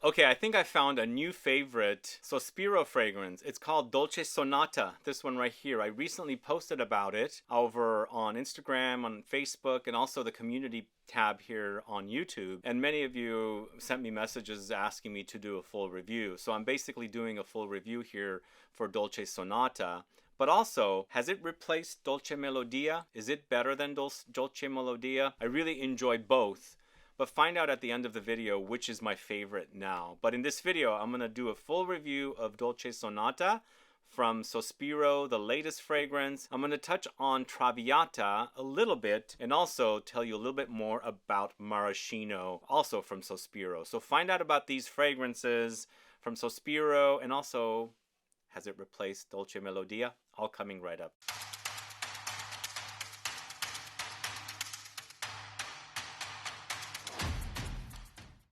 Okay, I think I found a new favorite Sospiro fragrance. It's called Dolce Sonata. This one right here. I recently posted about it over on Instagram, on Facebook, and also the community tab here on YouTube. And many of you sent me messages asking me to do a full review. So I'm basically doing a full review here for Dolce Sonata. But also, has it replaced Dolce Melodia? Is it better than Dolce Melodia? I really enjoy both. But find out at the end of the video which is my favorite now. But in this video, I'm going to do a full review of Dolce Sonata from Sospiro, the latest fragrance. I'm going to touch on Traviata a little bit and also tell you a little bit more about Maraschino, also from Sospiro. So find out about these fragrances from Sospiro, and also, has it replaced Dolce Melodia? All coming right up.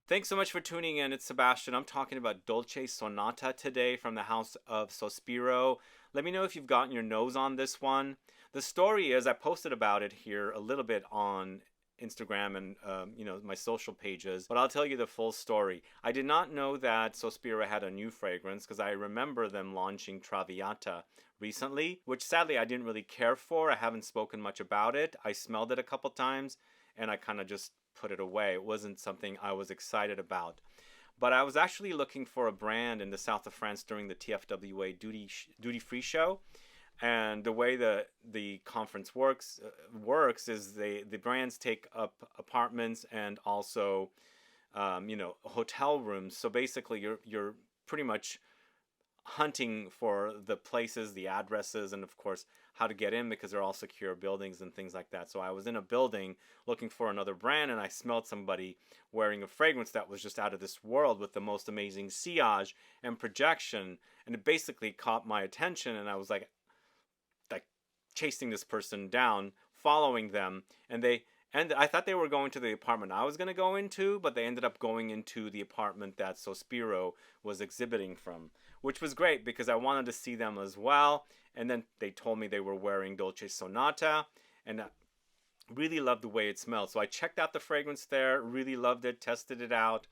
Thanks so much for tuning in. It's Sebastian. I'm talking about Dolce Sonata today from the house of Sospiro. Let me know if you've gotten your nose on this one. The story is, I posted about it here a little bit on Instagram and my social pages, but I'll tell you the full story. I did not know that Sospiro had a new fragrance because I remember them launching Traviata recently, which sadly I didn't really care for. I haven't spoken much about it. I smelled it a couple times and I kind of just put it away. It wasn't something I was excited about. But I was actually looking for a brand in the south of France during the TFWA duty-free show. And the way the conference works is the brands take up apartments and also hotel rooms. So basically you're pretty much hunting for the places, the addresses, and of course how to get in, because they're all secure buildings and things like that. So I was in a building looking for another brand, and I smelled somebody wearing a fragrance that was just out of this world with the most amazing sillage and projection, and it basically caught my attention, and I was like chasing this person down, following them, and I thought they were going to the apartment I was going to go into, but they ended up going into the apartment that Sospiro was exhibiting from, which was great because I wanted to see them as well. And then they told me they were wearing Dolce Sonata, and I really loved the way it smelled. So I checked out the fragrance there, really loved it, tested it out.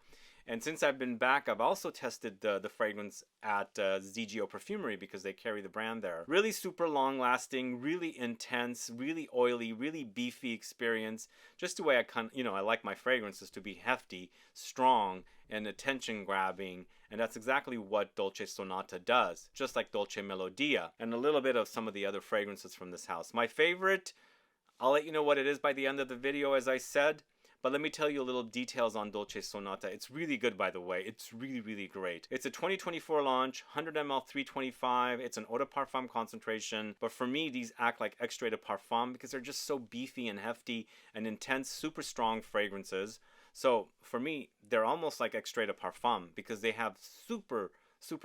And since I've been back, I've also tested the fragrance at ZGO Perfumery because they carry the brand there. Really super long lasting, really intense, really oily, really beefy experience. Just the way I like my fragrances to be hefty, strong, and attention grabbing. And that's exactly what Dolce Sonata does, just like Dolce Melodia, and a little bit of some of the other fragrances from this house. My favorite, I'll let you know what it is by the end of the video, as I said. But let me tell you a little details on Dolce Sonata. It's really good, by the way. It's really, really great. It's a 2024 launch, 100 ml, 325. It's an Eau De Parfum concentration. But for me, these act like extrait de parfum because they're just so beefy and hefty and intense, super strong fragrances. So for me, they're almost like extrait de parfum because they have super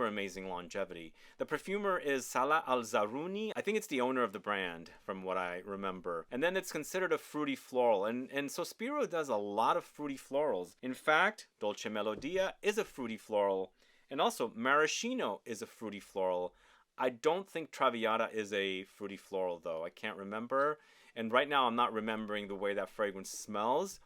amazing longevity. The perfumer is Salah Zarouni. I think it's the owner of the brand from what I remember. And then it's considered a fruity floral. And Sospiro does a lot of fruity florals. In fact, Dolce Melodia is a fruity floral. And also Maraschino is a fruity floral. I don't think Traviata is a fruity floral though. I can't remember. And right now I'm not remembering the way that fragrance smells.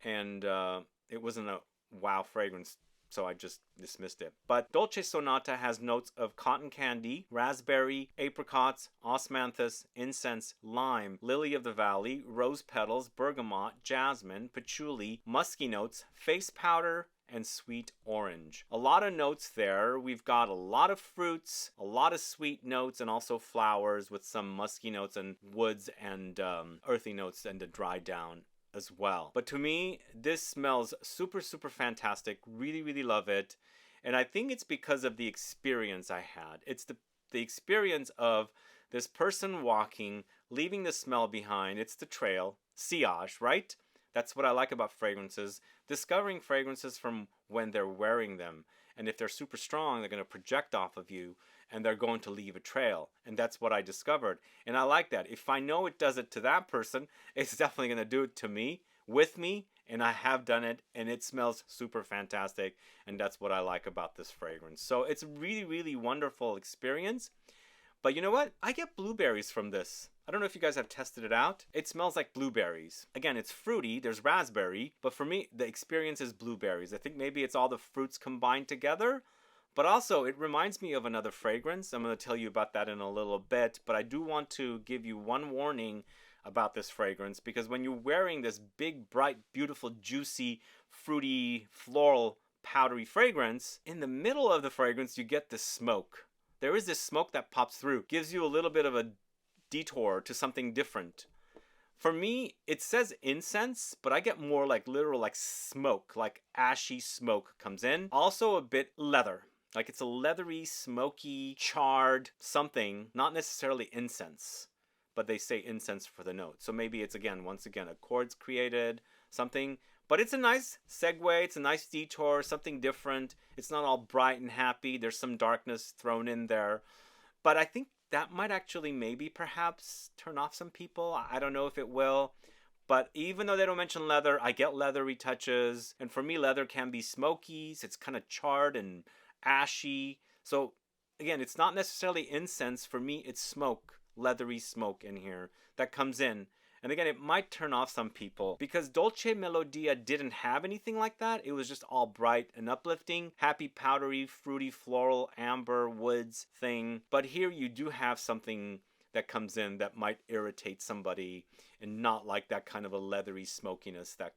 And it wasn't a wow fragrance, so I just dismissed it. But Dolce Sonata has notes of cotton candy, raspberry, apricots, osmanthus, incense, lime, lily of the valley, rose petals, bergamot, jasmine, patchouli, musky notes, face powder, and sweet orange. A lot of notes there. We've got a lot of fruits, a lot of sweet notes, and also flowers with some musky notes and woods and earthy notes and the dry down as well. But to me, this smells super fantastic. Really love it. And I think it's because of the experience I had. It's the experience of this person walking, leaving the smell behind. It's the trail, sillage, right? That's what I like about fragrances. Discovering fragrances from when they're wearing them. And if they're super strong, they're going to project off of you and they're going to leave a trail. And that's what I discovered. And I like that. If I know it does it to that person, it's definitely going to do it to me, with me, and I have done it, and it smells super fantastic. And that's what I like about this fragrance. So it's a really wonderful experience. But you know what? I get blueberries from this. I don't know if you guys have tested it out. It smells like blueberries. Again, it's fruity. There's raspberry. But for me, the experience is blueberries. I think maybe it's all the fruits combined together. But also, it reminds me of another fragrance. I'm going to tell you about that in a little bit. But I do want to give you one warning about this fragrance. Because when you're wearing this big, bright, beautiful, juicy, fruity, floral, powdery fragrance, in the middle of the fragrance, you get this smoke. There is this smoke that pops through. Gives you a little bit of a detour to something different. For me, it says incense, but I get more like literal like smoke, like ashy smoke comes in. Also a bit leather. Like it's a leathery, smoky, charred something, not necessarily incense, but they say incense for the note. So maybe it's once again, a chord's created, something. But it's a nice segue, it's a nice detour, something different. It's not all bright and happy. There's some darkness thrown in there. But I think that might actually maybe perhaps turn off some people. I don't know if it will. But even though they don't mention leather, I get leathery touches. And for me, leather can be smoky. So it's kind of charred and ashy. So again, it's not necessarily incense. For me, it's smoke, leathery smoke in here that comes in. And again, it might turn off some people because Dolce Melodia didn't have anything like that. It was just all bright and uplifting, happy, powdery, fruity, floral, amber, woods thing. But here you do have something that comes in that might irritate somebody and not like that kind of a leathery smokiness that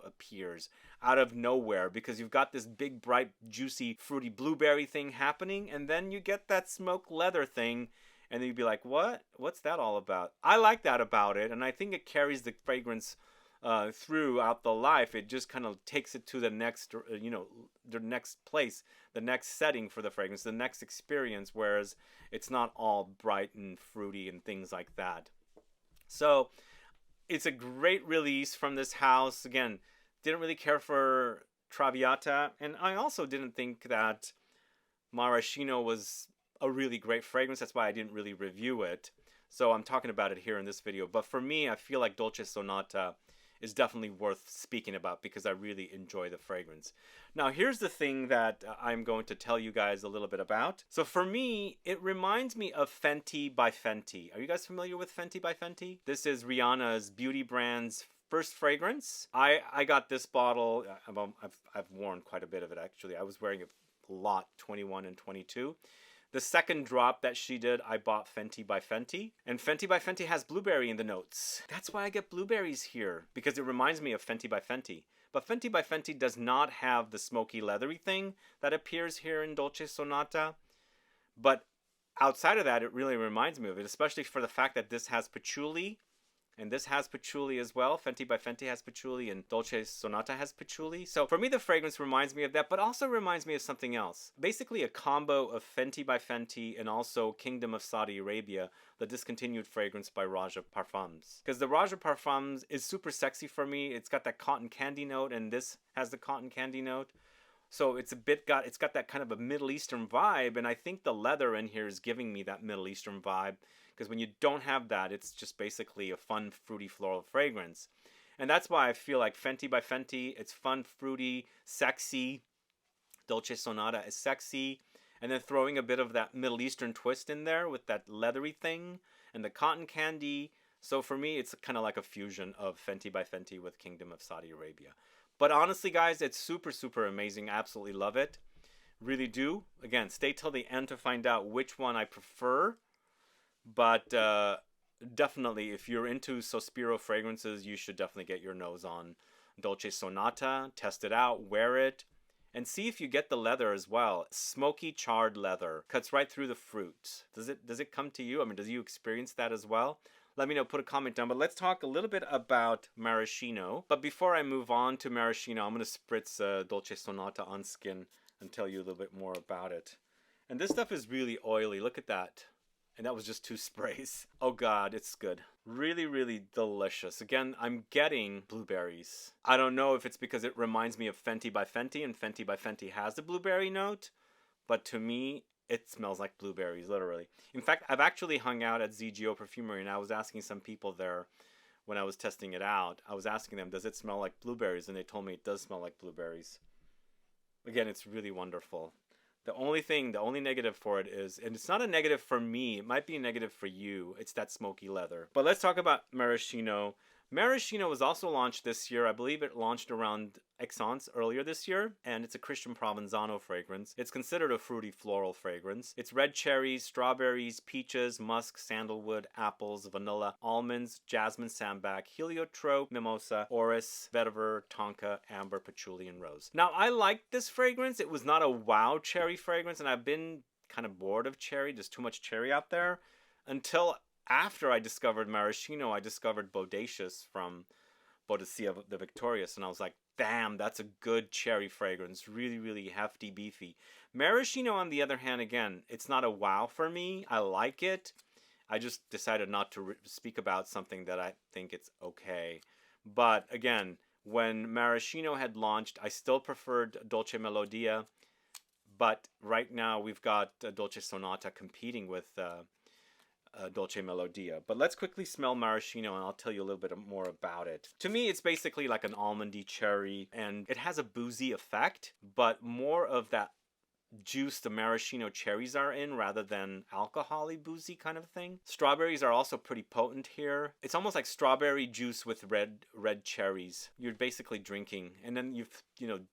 appears out of nowhere because you've got this big, bright, juicy, fruity blueberry thing happening, and then you get that smoke leather thing. And then you'd be like, what? What's that all about? I like that about it. And I think it carries the fragrance throughout the life. It just kind of takes it to the next, the next place, the next setting for the fragrance, the next experience. Whereas it's not all bright and fruity and things like that. So it's a great release from this house. Again, didn't really care for Traviata. And I also didn't think that Maraschino was a really great fragrance. That's why I didn't really review it. So I'm talking about it here in this video. But for me, I feel like Dolce Sonata is definitely worth speaking about because I really enjoy the fragrance. Now, here's the thing that I'm going to tell you guys a little bit about. So for me, it reminds me of Fenty by Fenty. Are you guys familiar with Fenty by Fenty? This is Rihanna's beauty brand's first fragrance. I got this bottle. I've worn quite a bit of it, actually. I was wearing it a lot, 21 and 22. The second drop that she did, I bought Fenty by Fenty. And Fenty by Fenty has blueberry in the notes. That's why I get blueberries here, because it reminds me of Fenty by Fenty. But Fenty by Fenty does not have the smoky leathery thing that appears here in Dolce Sonata. But outside of that, it really reminds me of it, especially for the fact that this has patchouli. And this has patchouli as well. Fenty by Fenty has patchouli and Dolce Sonata has patchouli. So for me, the fragrance reminds me of that, but also reminds me of something else. Basically a combo of Fenty by Fenty and also Kingdom of Saudi Arabia, the discontinued fragrance by Raja Parfums. Because the Raja Parfums is super sexy for me. It's got that cotton candy note, and this has the cotton candy note. So it's got that kind of a Middle Eastern vibe, and I think the leather in here is giving me that Middle Eastern vibe. Because when you don't have that, it's just basically a fun, fruity, floral fragrance. And that's why I feel like Fenty by Fenty, it's fun, fruity, sexy. Dolce Sonata is sexy. And then throwing a bit of that Middle Eastern twist in there with that leathery thing and the cotton candy. So for me, it's kind of like a fusion of Fenty by Fenty with Kingdom of Saudi Arabia. But honestly, guys, it's super, super amazing. I absolutely love it. Really do. Again, stay till the end to find out which one I prefer. But definitely, if you're into Sospiro fragrances, you should definitely get your nose on Dolce Sonata. Test it out, wear it, and see if you get the leather as well. Smoky, charred leather. Cuts right through the fruit. Does it come to you? I mean, does you experience that as well? Let me know, put a comment down. But let's talk a little bit about Maraschino. But before I move on to Maraschino, I'm going to spritz Dolce Sonata on skin and tell you a little bit more about it. And this stuff is really oily. Look at that. And that was just 2 sprays. Oh God, it's good. Really, really delicious. Again, I'm getting blueberries. I don't know if it's because it reminds me of Fenty by Fenty, and Fenty by Fenty has the blueberry note. But to me, it smells like blueberries, literally. In fact, I've actually hung out at ZGO Perfumery, and I was asking some people there when I was testing it out. I was asking them, does it smell like blueberries? And they told me it does smell like blueberries. Again, it's really wonderful. The only negative for it is, and it's not a negative for me, it might be a negative for you, it's that smoky leather. But let's talk about Maraschino. Maraschino was also launched this year. I believe it launched around Incense earlier this year, and it's a Christian Provenzano fragrance. It's considered a fruity floral fragrance. It's red cherries, strawberries, peaches, musk, sandalwood, apples, vanilla, almonds, jasmine, sambac, heliotrope, mimosa, orris, vetiver, tonka, amber, patchouli, and rose. Now, I liked this fragrance. It was not a wow cherry fragrance, and I've been kind of bored of cherry. There's too much cherry out there. Until after I discovered Maraschino, I discovered Bodacious from Boadicea the Victorious, and I was like, damn, that's a good cherry fragrance. Really, really hefty, beefy. Maraschino, on the other hand, again, it's not a wow for me. I like it. I just decided not to speak about something that I think it's okay. But again, when Maraschino had launched, I still preferred Dolce Melodia. But right now, we've got Dolce Sonata competing with Dolce Melodia. But let's quickly smell Maraschino and I'll tell you a little bit more about it. To me, it's basically like an almondy cherry, and it has a boozy effect, but more of that juice the maraschino cherries are in rather than alcohol-y boozy kind of thing. Strawberries are also pretty potent here. It's almost like strawberry juice with red cherries. You're basically drinking, and then you've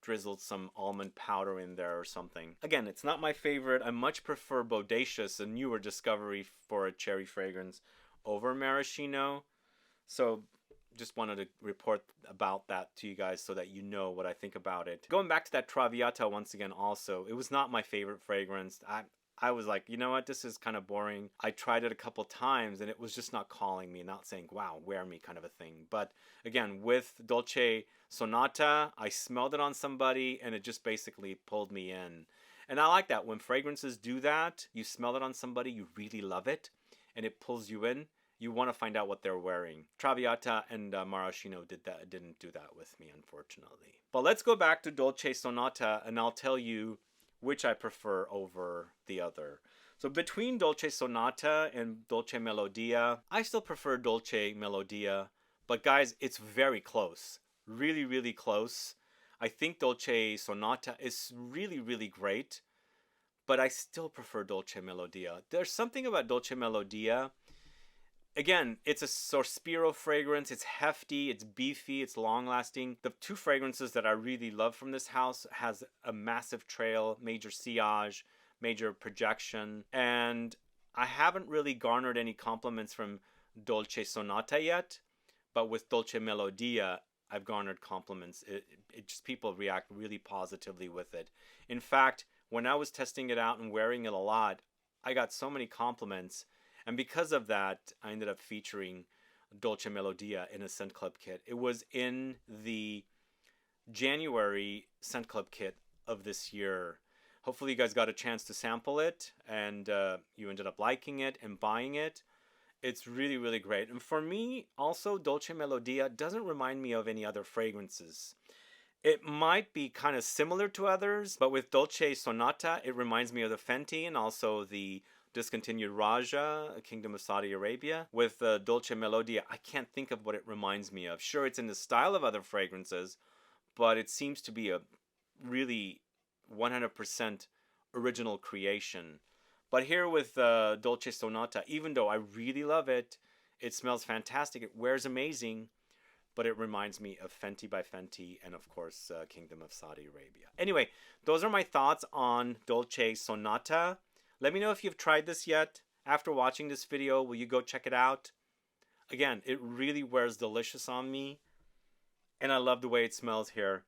drizzled some almond powder in there or something. Again, it's not my favorite. I much prefer Bodacious, a newer discovery for a cherry fragrance, over maraschino. So just wanted to report about that to you guys so that you know what I think about it. Going back to that Traviata once again also, it was not my favorite fragrance. I was like, you know what, this is kind of boring. I tried it a couple times and it was just not calling me, not saying, wow, wear me kind of a thing. But again, with Dolce Sonata, I smelled it on somebody and it just basically pulled me in. And I like that. When fragrances do that, you smell it on somebody, you really love it, and it pulls you in. You want to find out what they're wearing. Traviata and Maraschino didn't do that with me, unfortunately. But let's go back to Dolce Sonata, and I'll tell you which I prefer over the other. So between Dolce Sonata and Dolce Melodia, I still prefer Dolce Melodia. But guys, it's very close. Really, really close. I think Dolce Sonata is really, really great. But I still prefer Dolce Melodia. There's something about Dolce Melodia. Again, it's a Sospiro fragrance. It's hefty, it's beefy, it's long-lasting. The two fragrances that I really love from this house has a massive trail, major sillage, major projection. And I haven't really garnered any compliments from Dolce Sonata yet. But with Dolce Melodia, I've garnered compliments. It just people react really positively with it. In fact, when I was testing it out and wearing it a lot, I got so many compliments. And because of that, I ended up featuring Dolce Melodia in a Scent Club kit. It was in the January Scent Club kit of this year. Hopefully you guys got a chance to sample it and you ended up liking it and buying it. It's really, really great. And for me, also, Dolce Melodia doesn't remind me of any other fragrances. It might be kind of similar to others, but with Dolce Sonata, it reminds me of the Fenty and also the discontinued Raja, Kingdom of Saudi Arabia. With Dolce Melodia, I can't think of what it reminds me of. Sure, it's in the style of other fragrances, but it seems to be a really 100% original creation. But here with Dolce Sonata, even though I really love it, it smells fantastic, it wears amazing, but it reminds me of Fenty by Fenty and, of course, Kingdom of Saudi Arabia. Anyway, those are my thoughts on Dolce Sonata. Let me know if you've tried this yet. After watching this video, will you go check it out? Again, it really wears delicious on me. And I love the way it smells here.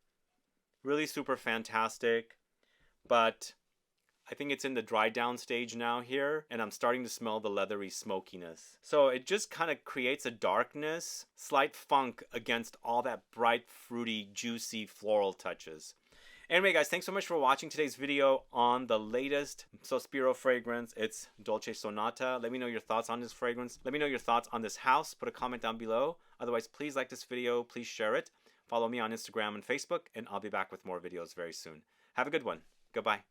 Really super fantastic. But I think it's in the dry down stage now here. And I'm starting to smell the leathery smokiness. So it just kind of creates a darkness, slight funk against all that bright, fruity, juicy floral touches. Anyway, guys, thanks so much for watching today's video on the latest Sospiro fragrance. It's Dolce Sonata. Let me know your thoughts on this fragrance. Let me know your thoughts on this house. Put a comment down below. Otherwise, please like this video. Please share it. Follow me on Instagram and Facebook, and I'll be back with more videos very soon. Have a good one. Goodbye.